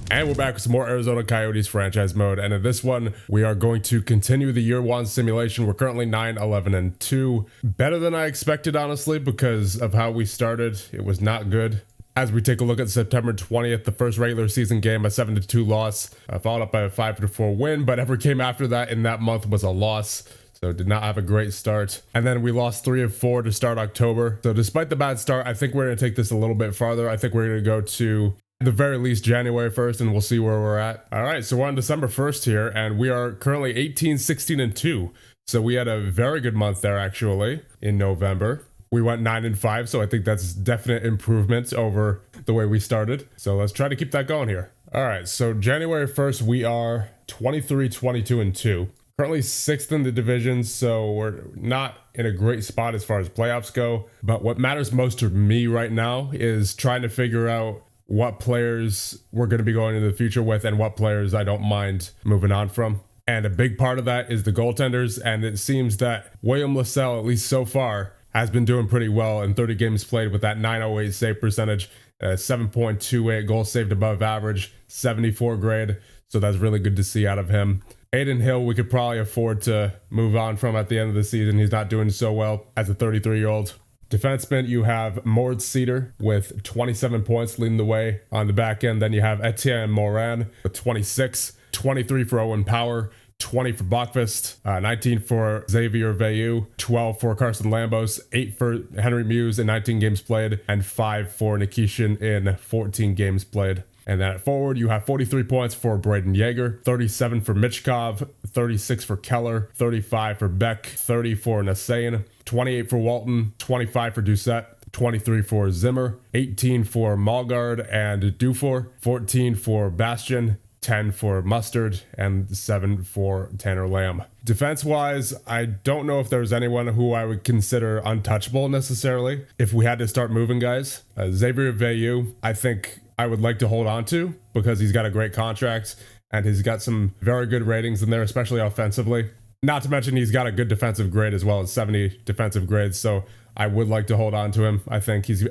And we're back with some more Arizona Coyotes franchise mode. And in this one, we are going to continue the year one simulation. We're currently 9, 11, and 2. Better than I expected, honestly, because of how we started. It was not good. As we take a look at September 20th, the first regular season game, a 7-2 loss, followed up by a 5-4 win. But every game after that in that month was a loss. So did not have a great start. And then we lost 3 of 4 to start October. So despite the bad start, I think we're going to take this a little bit farther. I think we're going to go to the very least January 1st, and we'll see where we're at. All right, so we're on December 1st here, and we are currently 18, 16, and 2. So we had a very good month there, actually, in November. We went 9 and 5, so I think that's definite improvement over the way we started. So let's try to keep that going here. All right, so January 1st, we are 23, 22, and 2. Currently 6th in the division, so we're not in a great spot as far as playoffs go. But what matters most to me right now is trying to figure out what players we're going to be going into the future with and what players I don't mind moving on from. And a big part of that is the goaltenders, and it seems that William Lassell, at least so far, has been doing pretty well in 30 games played with that .908 save percentage, 7.28 goals saved above average, 74 grade, so that's really good to see out of him. Aiden Hill, we could probably afford to move on from at the end of the season. He's not doing so well as a 33-year-old. Defenseman, you have Moritz Seider with 27 points leading the way on the back end. Then you have Etienne Morin with 26, 23 for Owen Power, 20 for Bachvist, 19 for Xavier Veilleux, 12 for Carson Lambos, 8 for Henry Muse in 19 games played, and 5 for Nikishin in 14 games played. And then at forward, you have 43 points for Braden Yeager, 37 for Michkov, 36 for Keller, 35 for Beck, 30 for Nassane, 28 for Walton, 25 for Doucette, 23 for Zimmer, 18 for Malgard and Dufour, 14 for Bastion, 10 for Mustard, and 7 for Tanner Lamb. Defense-wise, I don't know if there's anyone who I would consider untouchable necessarily if we had to start moving guys. Xavier Veilleux, I think I would like to hold on to because he's got a great contract and he's got some very good ratings in there, especially offensively. Not to mention he's got a good defensive grade as well as 70 defensive grades, so I would like to hold on to him. I think he's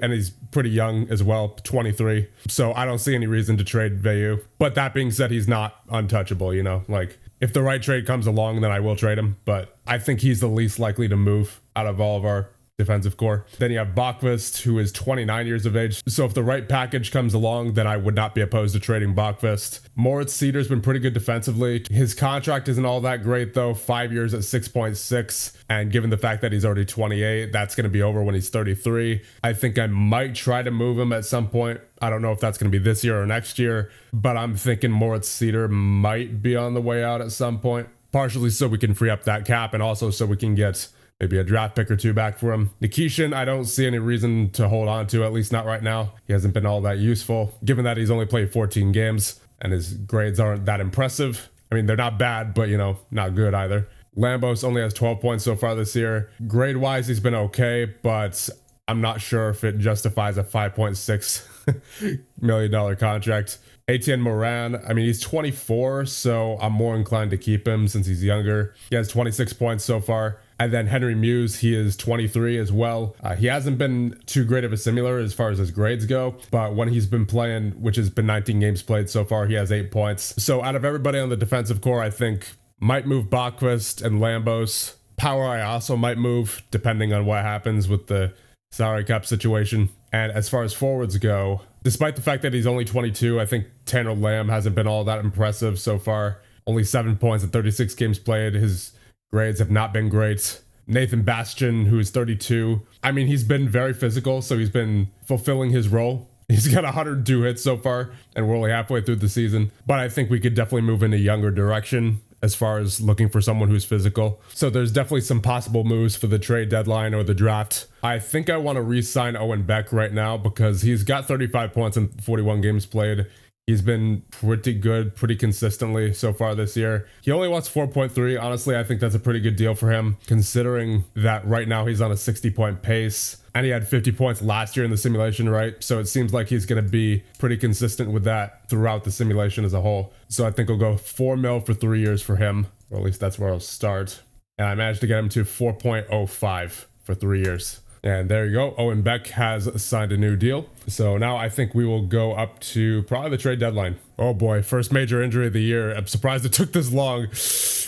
pretty young as well, 23. So I don't see any reason to trade Veilleux. But that being said, he's not untouchable, you know, like if the right trade comes along, then I will trade him. But I think he's the least likely to move out of all of our defensive core. Then you have Bachvist, who is 29 years of age. So if the right package comes along, then I would not be opposed to trading Bachvist. Moritz Seider's been pretty good defensively. His contract isn't all that great though, 5 years at 6.6. And given the fact that he's already 28, that's going to be over when he's 33. I think I might try to move him at some point. I don't know if that's going to be this year or next year, but I'm thinking Moritz Seider might be on the way out at some point. Partially so we can free up that cap and also so we can get maybe a draft pick or 2 back for him. Nikishin, I don't see any reason to hold on to, at least not right now. He hasn't been all that useful, given that he's only played 14 games and his grades aren't that impressive. I mean, they're not bad, but, you know, not good either. Lambos only has 12 points so far this year. Grade-wise, he's been okay, but I'm not sure if it justifies a $5.6 million contract. Etienne Morin, I mean, he's 24, so I'm more inclined to keep him since he's younger. He has 26 points so far. And then Henry Muse, he is 23 as well. He hasn't been too great of a simular as far as his grades go, but when he's been playing, which has been 19 games played so far, he has 8 points. So out of everybody on the defensive core, I think might move Bachvist and Lambos. Power I also might move, depending on what happens with the salary cap situation. And as far as forwards go, despite the fact that he's only 22, I think Tanner Lamb hasn't been all that impressive so far. Only 7 points in 36 games played. His grades have not been great. Nathan Bastian, who is 32. I mean, he's been very physical, so he's been fulfilling his role. He's got 102 hits so far, and we're only halfway through the season. But I think we could definitely move in a younger direction as far as looking for someone who's physical. So there's definitely some possible moves for the trade deadline or the draft. I think I want to re-sign Owen Beck right now because he's got 35 points in 41 games played. He's been pretty good, pretty consistently so far this year. He only wants 4.3. Honestly, I think that's a pretty good deal for him, considering that right now he's on a 60-point pace. And he had 50 points last year in the simulation, right? So it seems like he's going to be pretty consistent with that throughout the simulation as a whole. So I think I'll go $4 million for 3 years for him, or at least that's where I'll start. And I managed to get him to 4.05 for 3 years. And there you go. Owen Beck has signed a new deal. So now I think we will go up to probably the trade deadline. Oh boy, first major injury of the year. I'm surprised it took this long.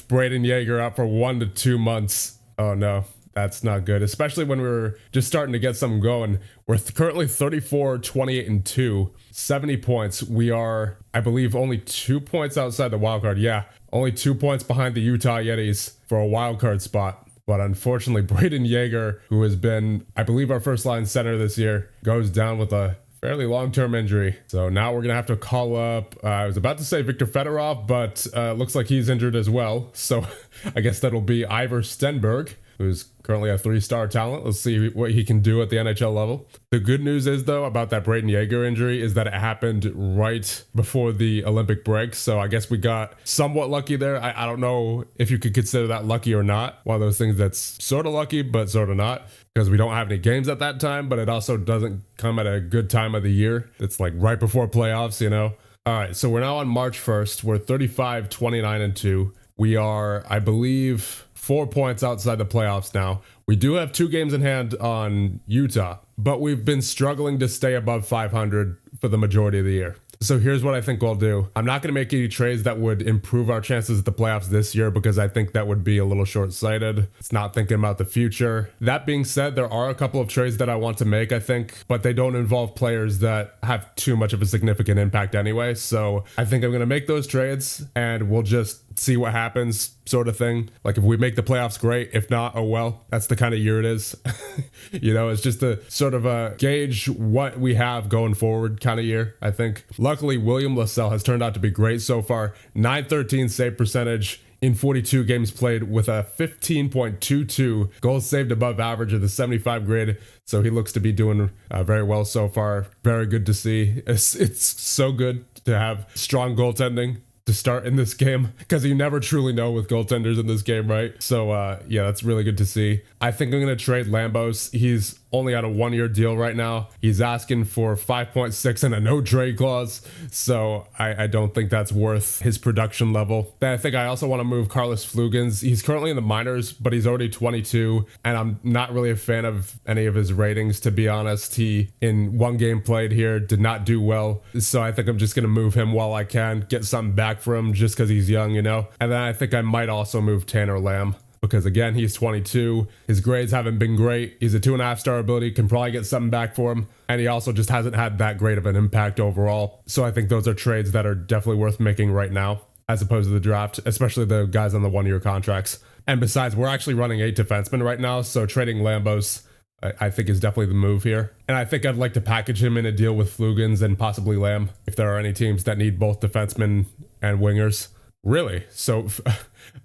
Braden Yeager out for 1 to 2 months. Oh no, that's not good. Especially when we were just starting to get something going. We're currently 34, 28, and 2. 70 points. We are, I believe, only 2 points outside the wild card. Yeah, only 2 points behind the Utah Yetis for a wild card spot. But unfortunately, Braden Yeager, who has been, I believe, our first line center this year, goes down with a fairly long-term injury. So now we're going to have to call up, I was about to say Victor Fedorov, but looks like he's injured as well. So I guess that'll be Ivor Stenberg, who's currently a 3-star talent. Let's see what he can do at the NHL level. The good news is, though, about that Braden Yeager injury is that it happened right before the Olympic break. So I guess we got somewhat lucky there. I don't know if you could consider that lucky or not. One of those things that's sort of lucky, but sort of not, because we don't have any games at that time, but it also doesn't come at a good time of the year. It's like right before playoffs, you know? All right, so we're now on March 1st. We're 35, 29, and 2. We are, I believe, 4 points outside the playoffs now. We do have 2 games in hand on Utah, but we've been struggling to stay above 500 for the majority of the year. So here's what I think we'll do. I'm not going to make any trades that would improve our chances at the playoffs this year because I think that would be a little short-sighted. It's not thinking about the future. That being said, there are a couple of trades that I want to make, I think, but they don't involve players that have too much of a significant impact anyway. So I think I'm going to make those trades and we'll just see what happens, sort of thing. Like if we make the playoffs, great. If not, oh well. That's the kind of year it is. You know, it's just a sort of gauge what we have going forward kind of year, I think. Luckily, William Lassell has turned out to be great so far. 913 save percentage in 42 games played with a 15.22 goals saved above average of the 75 grade. So he looks to be doing very well so far. Very good to see. It's so good to have strong goaltending to start in this game, because you never truly know with goaltenders in this game, right? So yeah, that's really good to see. I think I'm going to trade Lambos. He's only on a 1-year deal right now. He's asking for 5.6 and a no trade clause. So I don't think that's worth his production level. Then I think I also want to move Carlos Flugans. He's currently in the minors, but he's already 22. And I'm not really a fan of any of his ratings, to be honest. He, in 1 game played here, did not do well. So I think I'm just going to move him while I can, get something back for him just because he's young, you know? And then I think I might also move Tanner Lamb, because again, he's 22. His grades haven't been great. He's a 2.5-star ability, can probably get something back for him. And he also just hasn't had that great of an impact overall. So I think those are trades that are definitely worth making right now, as opposed to the draft, especially the guys on the 1-year contracts. And besides, we're actually running 8 defensemen right now. So trading Lambos, I think, is definitely the move here. And I think I'd like to package him in a deal with Flugans and possibly Lamb, if there are any teams that need both defensemen and wingers. Really? So,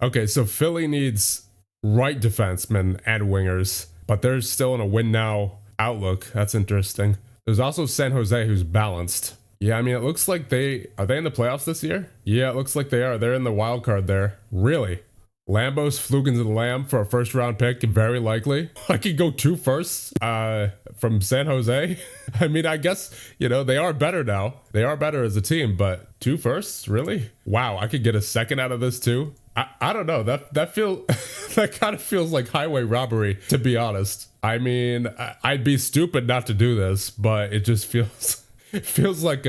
okay, so Philly needs right defensemen and wingers, but they're still in a win now outlook. That's interesting. There's also San Jose, who's balanced. Yeah, I mean, it looks like are they in the playoffs this year? Yeah, it looks like they are. They're in the wild card there. Really? Lambos, Flugans, and Lamb for a 1st-round pick, very likely. I could go 2 firsts from San Jose. I mean, I guess, you know, they are better now. They are better as a team, but 2 firsts? Really? Wow, I could get a 2nd out of this too. I don't know. That that kind of feels like highway robbery, to be honest. I mean, I'd be stupid not to do this, but it just feels like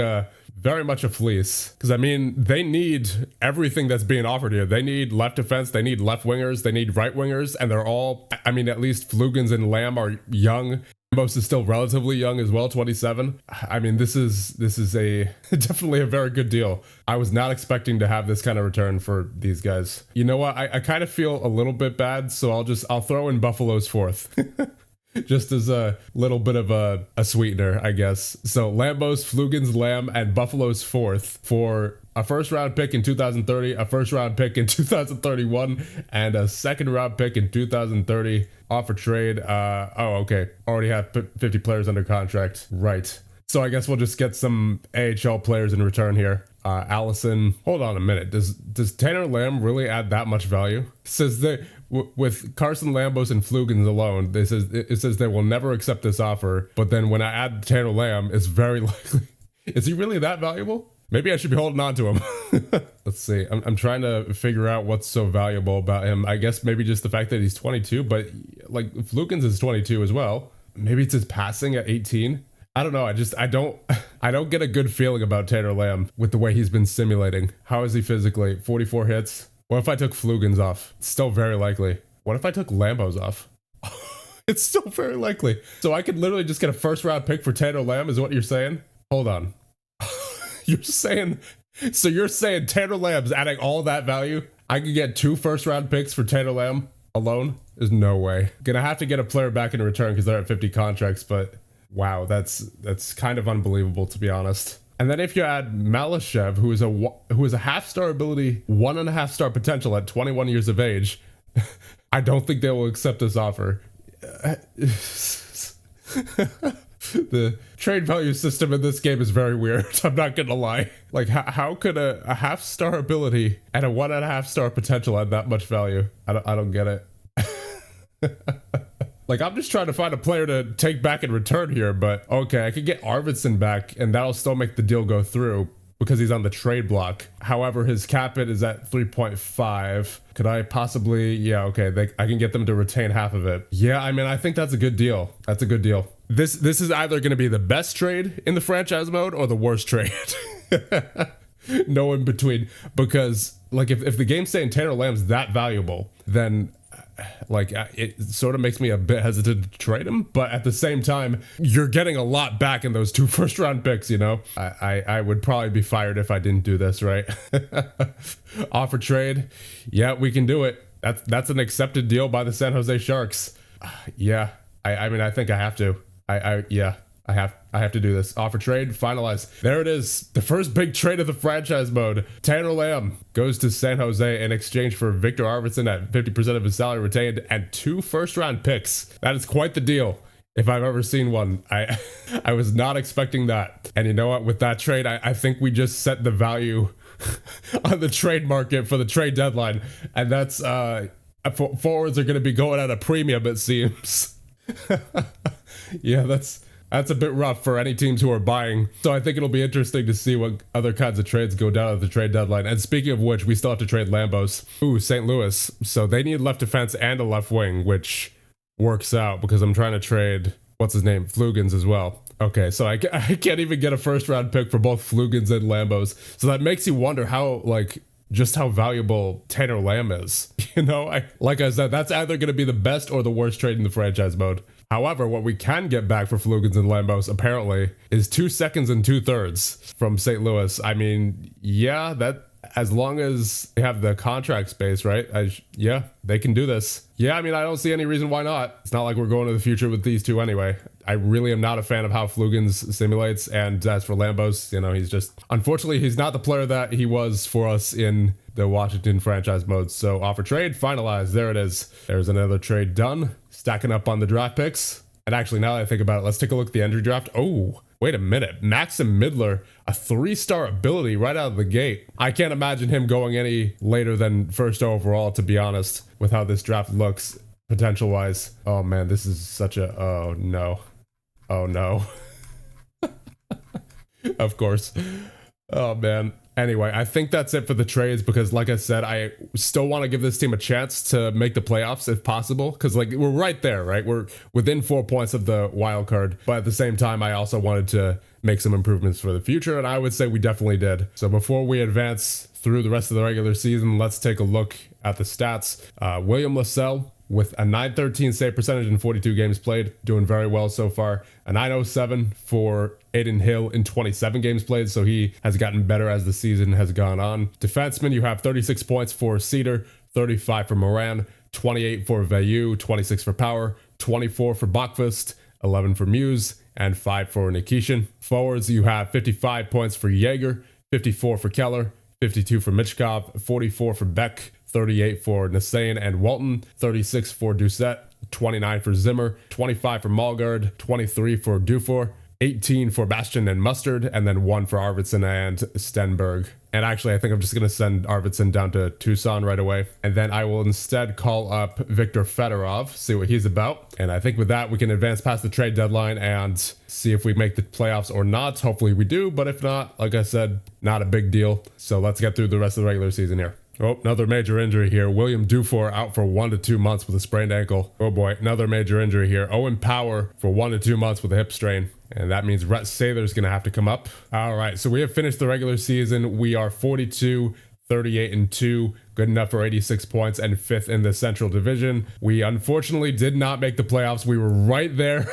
very much a fleece. Because I mean, they need everything that's being offered here. They need left defense, they need left wingers, they need right wingers, and they're all, I mean, at least Flugans and Lamb are young. Most is still relatively young as well, 27. I mean, this is a definitely a very good deal. I was not expecting to have this kind of return for these guys. You know what? I kind of feel a little bit bad, so I'll throw in Buffalo's 4th. Just as a little bit of a sweetener, I guess. So Lambos, Flugans, Lamb, and Buffalo's 4th for a 1st-round pick in 2030, a 1st-round pick in 2031, and a 2nd-round pick in 2030. Offer trade. Oh, okay. Already have 50 players under contract. Right. So I guess we'll just get some AHL players in return here. Allison, hold on a minute. Does Tanner Lamb really add that much value? It says that with Carson Lambos and Flugans alone, it says they will never accept this offer. But then when I add Tanner Lamb, it's very likely. Is he really that valuable? Maybe I should be holding on to him. Let's see. I'm trying to figure out what's so valuable about him. I guess maybe just the fact that he's 22, but like Flugans is 22 as well. maybe it's his passing at 18. I don't know. I don't get a good feeling about Taylor Lamb with the way he's been simulating. How is he physically? 44 hits. What if I took Flugens off? It's still very likely. What if I took Lambos off? It's still very likely. So I could literally just get a first round pick for Taylor Lamb is what you're saying? Hold on. You're saying Taylor Lamb's adding all that value? I could get 2 first round picks for Taylor Lamb alone? There's no way. Gonna have to get a player back in return because they're at 50 contracts, but wow, that's kind of unbelievable, to be honest. And then if you add Malashev, who is a half-star ability, 1.5-star potential at 21 years of age, I don't think they will accept this offer. The trade value system in this game is very weird. I'm not gonna lie. Like, how could a half-star ability and a 1.5-star potential add that much value? I don't get it. Like, I'm just trying to find a player to take back in return here, but okay, I could get Arvidsson back and that'll still make the deal go through because he's on the trade block. However, his cap hit is at 3.5. Could I possibly, yeah, okay, I can get them to retain half of it. Yeah, I mean, I think that's a good deal. That's a good deal. This is either going to be the best trade in the franchise mode or the worst trade. No in between, because like if the game's saying Taylor Lamb's that valuable, then like it sort of makes me a bit hesitant to trade him, but at the same time you're getting a lot back in those 2 first round picks, you know. I would probably be fired if I didn't do this, right? Offer trade, yeah, we can do it. That's an accepted deal by the San Jose Sharks. Yeah, I mean, I think I have to. I have to do this. Offer trade, finalize. There it is. The first big trade of the franchise mode. Taylor Lamb goes to San Jose in exchange for Victor Arvidsson at 50% of his salary retained and 2 first round picks. That is quite the deal, if I've ever seen one. I was not expecting that. And you know what? With that trade, I think we just set the value on the trade market for the trade deadline. And that's forwards are going to be going at a premium, it seems. Yeah, that's a bit rough for any teams who are buying. So I think it'll be interesting to see what other kinds of trades go down at the trade deadline. And speaking of which, we still have to trade Lambos. Ooh, St. Louis. So they need left defense and a left wing, which works out because I'm trying to trade, what's his name, Flugens as well. Okay, so I can't even get a first round pick for both Flugens and Lambos. So that makes you wonder how, like, just how valuable Taylor Lamb is. You know, like I said, that's either going to be the best or the worst trade in the franchise mode. However, what we can get back for Flugens and Lambos, apparently, is 2 seconds and 2/3 from St. Louis. I mean, yeah, that as long as they have the contract space, right? Yeah, they can do this. Yeah, I mean, I don't see any reason why not. It's not like we're going to the future with these two anyway. I really am not a fan of how Flugens simulates. And as for Lambos, you know, unfortunately, he's not the player that he was for us in the Washington franchise mode. So offer trade, finalized. There it is. There's another trade done. Stacking up on the draft picks. And actually, now that I think about it, let's take a look at the entry draft. Oh, wait a minute. Maxim Midler, a 3-star ability right out of the gate. I can't imagine him going any later than first overall, to be honest, with how this draft looks potential-wise. Oh, man, this is such a... Oh, no. Oh, no. Of course. Oh, man. Anyway, I think that's it for the trades because, like I said, I still want to give this team a chance to make the playoffs if possible because, like, we're right there, right? We're within 4 points of the wild card, but at the same time, I also wanted to make some improvements for the future, and I would say we definitely did. So before we advance through the rest of the regular season, let's take a look at the stats. William Lassell, with a 913 save percentage in 42 games played, doing very well so far. A 907 for Aiden Hill in 27 games played, so he has gotten better as the season has gone on. Defenseman, you have 36 points for Cedar, 35 for Moran, 28 for Vayu, 26 for Power, 24 for Bachfist, 11 for Muse, and 5 for Nikishin. Forwards, you have 55 points for Jaeger, 54 for Keller, 52 for Michkov, 44 for Beck, 38 for Nassane and Walton, 36 for Doucette, 29 for Zimmer, 25 for Malgard, 23 for Dufour, 18 for Bastian and Mustard, and then 1 for Arvidsson and Stenberg. And actually, I think I'm just going to send Arvidsson down to Tucson right away. And then I will instead call up Viktor Fedorov, see what he's about. And I think with that, we can advance past the trade deadline and see if we make the playoffs or not. Hopefully we do, but if not, like I said, not a big deal. So let's get through the rest of the regular season here. Oh, another major injury here. William Dufour out for 1 to 2 months with a sprained ankle. Oh boy, another major injury here. Owen Power for 1 to 2 months with a hip strain. And that means Rhett Sather's going to have to come up. All right, so we have finished the regular season. We are 42, 38, and 2. Good enough for 86 points and 5th in the Central Division. We unfortunately did not make the playoffs. We were right there,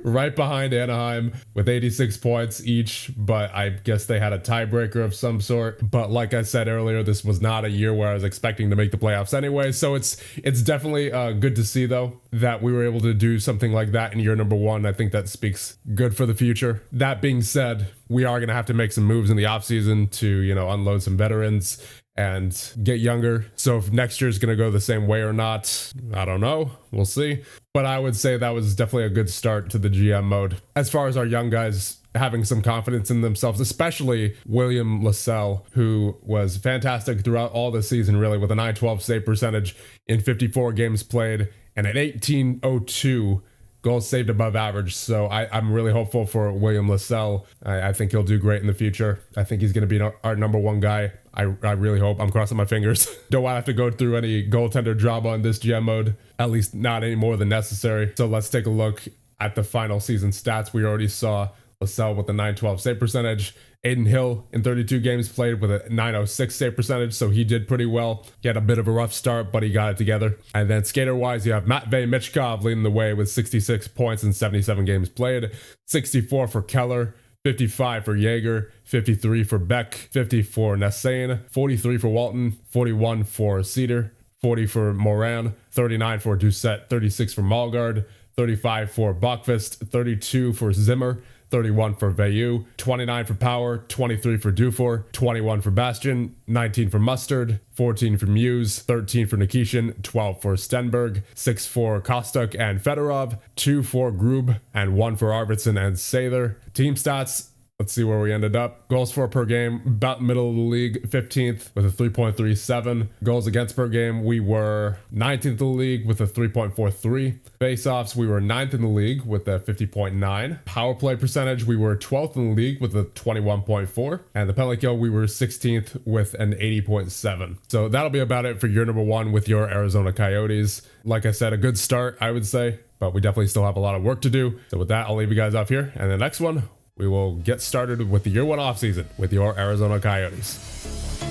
right behind Anaheim with 86 points each, but I guess they had a tiebreaker of some sort. But like I said earlier, this was not a year where I was expecting to make the playoffs anyway. So it's definitely good to see, though, that we were able to do something like that in year number 1. I think that speaks good for the future. That being said, we are going to have to make some moves in the offseason to, unload some veterans and get younger. So if next year's going to go the same way or not, I don't know. We'll see. But I would say that was definitely a good start to the GM mode. As far as our young guys having some confidence in themselves, especially William Lassell, who was fantastic throughout all the season, really, with a 912 save percentage in 54 games played and an 1802 goals saved above average. So I'm really hopeful for William Lassell. I think he'll do great in the future. I think he's going to be our number 1 guy. I really hope. I'm crossing my fingers. Don't want to have to go through any goaltender drama in this GM mode, at least not any more than necessary. So let's take a look at the final season stats. We already saw Lassell with a 912 save percentage. Aiden Hill in 32 games played with a 906 save percentage, so he did pretty well. He had a bit of a rough start, but he got it together. And then skater-wise, you have Matvey Michkov leading the way with 66 points in 77 games played. 64 for Keller, 55 for Jaeger, 53 for Beck, 50 for Nassane, 43 for Walton, 41 for Cedar, 40 for Moran, 39 for Doucette, 36 for Malgard, 35 for Bachfist, 32 for Zimmer, 31 for Veilleux, 29 for Power, 23 for Dufour, 21 for Bastion, 19 for Mustard, 14 for Muse, 13 for Nikishin, 12 for Stenberg, 6 for Kostuk and Fedorov, 2 for Grub, and 1 for Arvidsson and Sather. Team stats. Let's see where we ended up. Goals for per game, about middle of the league, 15th with a 3.37. Goals against per game, we were 19th in the league with a 3.43. Face-offs, we were 9th in the league with a 50.9. Power play percentage, we were 12th in the league with a 21.4. And the penalty kill, we were 16th with an 80.7. So that'll be about it for year number 1 with your Arizona Coyotes. Like I said, a good start, I would say, but we definitely still have a lot of work to do. So with that, I'll leave you guys off here. And the next one, we will get started with the year 1 offseason with your Arizona Coyotes.